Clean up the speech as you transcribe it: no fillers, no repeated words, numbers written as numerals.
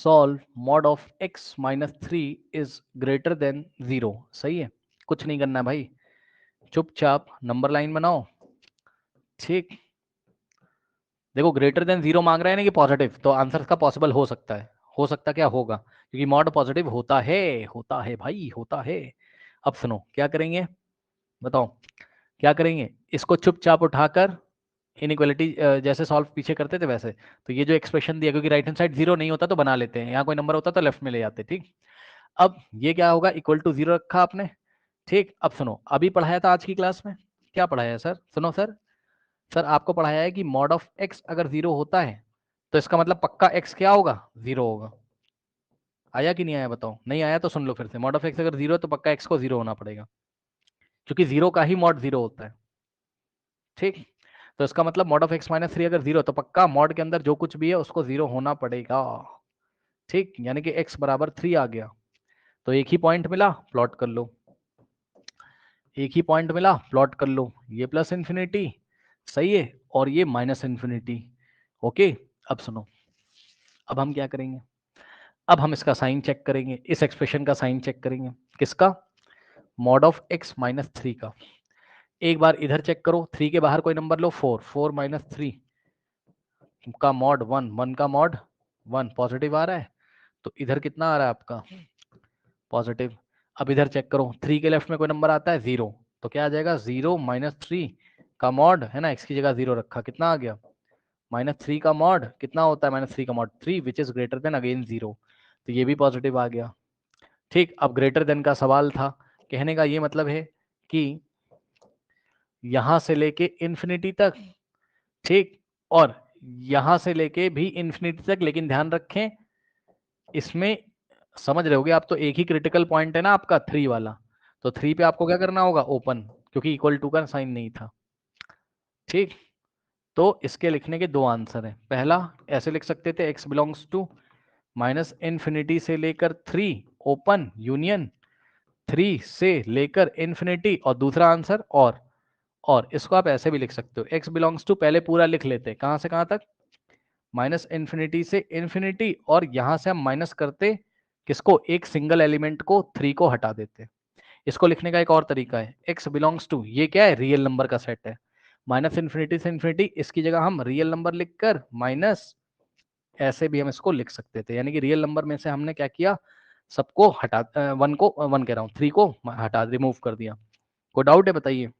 Solve mod of x minus 3 is greater than 0। सही है, कुछ नहीं करना है भाई, चुपचाप नंबर लाइन बनाओ। ठीक, देखो ग्रेटर देन 0 मांग रहा है ना कि पॉजिटिव, तो आंसर का पॉसिबल हो सकता है। हो सकता क्या होगा, क्योंकि मॉड पॉजिटिव होता है भाई, होता है। अब सुनो क्या करेंगे, बताओ क्या करेंगे। इसको चुपचाप उठाकर इनइक्वालिटी जैसे सॉल्व पीछे करते थे वैसे, तो ये जो एक्सप्रेशन दिया, क्योंकि राइट हैंड साइड 0 नहीं होता तो बना लेते हैं, यहाँ कोई नंबर होता तो लेफ्ट में ले जाते। ठीक, अब ये क्या होगा, इक्वल टू 0 रखा आपने। ठीक, अब सुनो, अभी पढ़ाया था आज की क्लास में, क्या पढ़ाया है सर, सुनो सर। सर आपको पढ़ाया है कि मॉड ऑफ एक्स अगर 0 होता है तो इसका मतलब पक्का एक्स क्या होगा, 0 होगा। आया कि नहीं आया बताओ, नहीं आया तो सुन लो फिर से। मॉड ऑफ एक्स अगर 0 है तो पक्का एक्स को 0 होना पड़ेगा, क्योंकि 0 का ही मॉड 0 होता है। ठीक, तो इसका मतलब मॉड ऑफ एक्स माइनस 3 अगर 0 तो पक्का मॉड के अंदर जो कुछ भी है उसको 0 होना पड़ेगा। ठीक, यानी कि x बराबर 3 आ गया। तो एक ही पॉइंट मिला, प्लॉट कर लो। एक ही पॉइंट मिला, प्लॉट कर लो। ये प्लस इन्फिनिटी सही है, और ये माइनस इन्फिनिटी। ओके, अब सुनो, अब हम क्या करेंगे, अब हम इसका साइन चेक करेंगे, इस एक्सप्रेशन का साइन चेक करेंगे। किसका, मॉड ऑफ एक्स माइनस 3 का। एक बार इधर चेक करो, 3 के बाहर कोई नंबर लो, 4, 4 माइनस 3 का मॉड 1, 1 का मॉड 1, पॉजिटिव आ रहा है, तो इधर कितना आ रहा है आपका, पॉजिटिव। अब इधर चेक करो, 3 के लेफ्ट में कोई नंबर आता है 0, तो क्या आ जाएगा, 0 माइनस 3 का मॉड, है ना, x की जगह 0 रखा, कितना आ गया, माइनस 3 का मॉड कितना होता है, माइनस 3 का mod 3 which is greater than again 0, तो ये भी पॉजिटिव आ गया। ठीक, अब ग्रेटर देन का सवाल था, कहने का ये मतलब है कि यहां से लेके इन्फिनिटी तक, ठीक, और यहां से लेके भी इन्फिनिटी तक, लेकिन ध्यान रखें इसमें, समझ रहे होगे आप, तो एक ही क्रिटिकल पॉइंट है ना आपका 3 वाला, तो 3 पे आपको क्या करना होगा, ओपन, क्योंकि इक्वल टू का साइन नहीं था। ठीक, तो इसके लिखने के दो आंसर हैं। पहला ऐसे लिख सकते थे, x belongs to minus infinity से लेकर 3 ओपन यूनियन 3 से लेकर इन्फिनिटी, और दूसरा आंसर और इसको आप ऐसे भी लिख सकते हो, x बिलोंग्स टू, पहले पूरा लिख लेते, कहां से कहां तक, माइनस इन्फिनिटी से इन्फिनिटी, और यहां से हम माइनस करते किसको, एक सिंगल एलिमेंट को, 3 को हटा देते। इसको लिखने का एक और तरीका है, x बिलोंग्स टू, ये क्या है, रियल नंबर का सेट है, माइनस इन्फिनिटी से इन्फिनिटी, इसकी जगह हम रियल नंबर लिखकर माइनस, ऐसे भी हम इसको लिख सकते थे, यानी कि रियल नंबर में से हमने क्या किया, सबको हटा, वन को, वन कह रहा हूँ, 3 को हटा, रिमूव कर दिया। कोई डाउट है बताइए।